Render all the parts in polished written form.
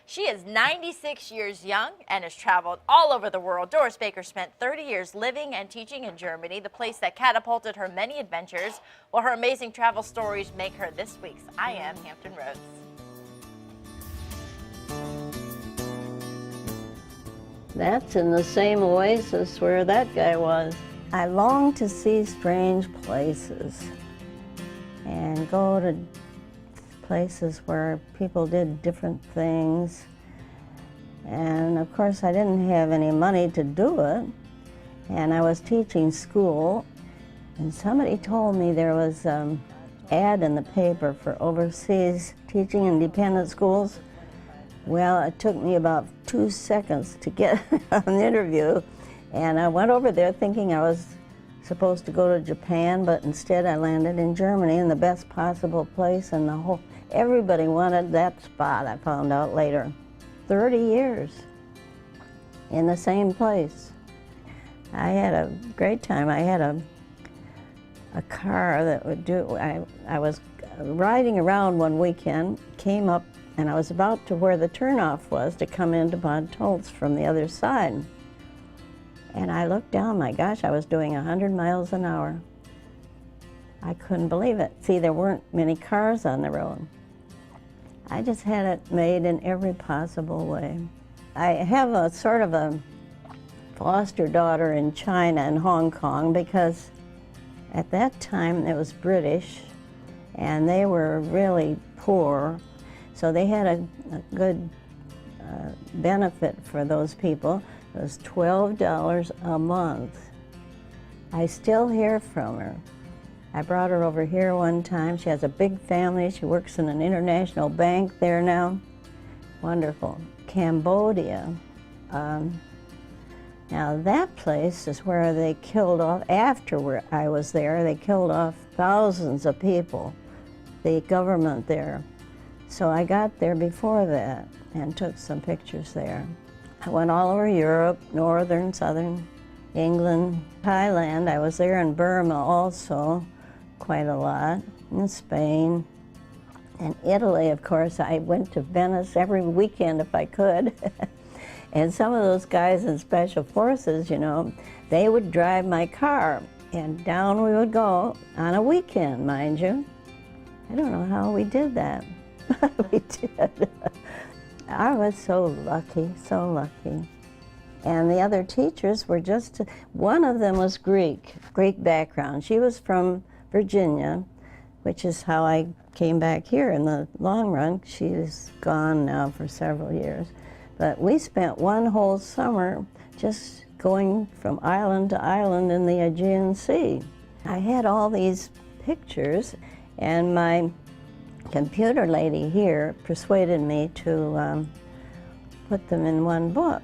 She is 96 years young and has traveled all over the world. Doris Baker spent 30 years living and teaching in Germany, the place that catapulted her many adventures. Well, her amazing travel stories make her this week's I Am Hampton Roads. That's in the same oasis where that guy was. I long to see strange places and go to places where people did different things. And of course, I didn't have any money to do it. And I was teaching school, and somebody told me there was an ad in the paper for overseas teaching in dependent schools. Well, it took me about 2 seconds to get an interview, and I went over there thinking I was supposed to go to Japan, but instead I landed in Germany, in the best possible place, and everybody wanted that spot, I found out later. 30 years in the same place. I had a great time. I had a car that would do, I was riding around one weekend, came up, and I was about to where the turnoff was to come into Bad Tolz from the other side. And I looked down, my gosh, I was doing 100 miles an hour. I couldn't believe it. See, there weren't many cars on the road. I just had it made in every possible way. I have a sort of a foster daughter in China and Hong Kong because at that time it was British and they were really poor. So they had a good benefit for those people. It was $12 a month. I still hear from her. I brought her over here one time. She has a big family. She works in an international bank there now. Wonderful. Cambodia. Now that place is where they killed off, after I was there, they killed off thousands of people, the government there. So I got there before that and took some pictures there. I went all over Europe, northern, southern, England, Thailand. I was there in Burma also, quite a lot, in Spain. And Italy, of course, I went to Venice every weekend if I could. And some of those guys in special forces, you know, they would drive my car and down we would go on a weekend, mind you. I don't know how we did that. We did. I was so lucky, so lucky. And the other teachers were just, one of them was Greek background. She was from Virginia, which is how I came back here in the long run. She's gone now for several years. But we spent one whole summer just going from island to island in the Aegean Sea. I had all these pictures, and my computer lady here persuaded me to put them in one book.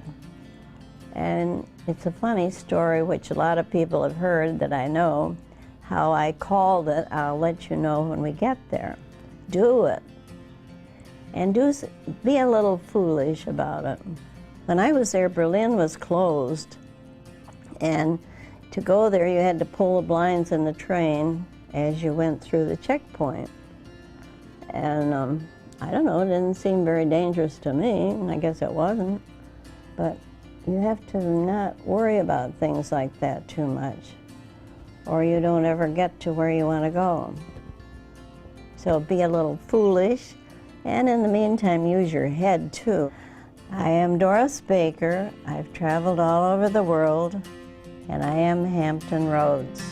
And it's a funny story, which a lot of people have heard that I know, how I called it. I'll let you know when we get there. Do it. And be a little foolish about it. When I was there, Berlin was closed. And to go there, you had to pull the blinds in the train as you went through the checkpoint. And I don't know, it didn't seem very dangerous to me, and I guess it wasn't. But you have to not worry about things like that too much, or you don't ever get to where you want to go. So be a little foolish, and in the meantime, use your head too. I am Doris Baker. I've traveled all over the world, and I am Hampton Roads.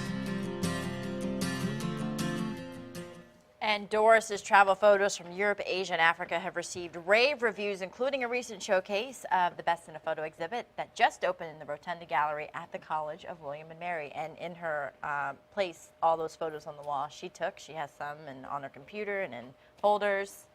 And Doris's travel photos from Europe, Asia, and Africa have received rave reviews, including a recent showcase of the Best in a Photo exhibit that just opened in the Rotunda Gallery at the College of William and Mary. And in her place, all those photos on the wall she took. She has some on her computer and in folders.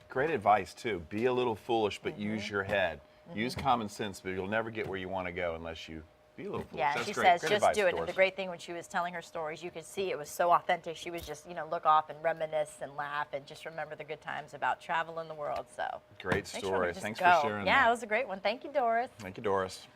Great advice, too. Be a little foolish, but use your head. Use common sense, but you'll never get where you want to go unless you be a little foolish. Yeah, That's she great. says Great just advice, do it. Doris. And the great thing when she was telling her stories, you could see it was so authentic. She was just, look off and reminisce and laugh and just remember the good times about travel in the world. So Great story. Thanks for sharing Yeah, that. it was a great one. Thank you, Doris. Thank you, Doris.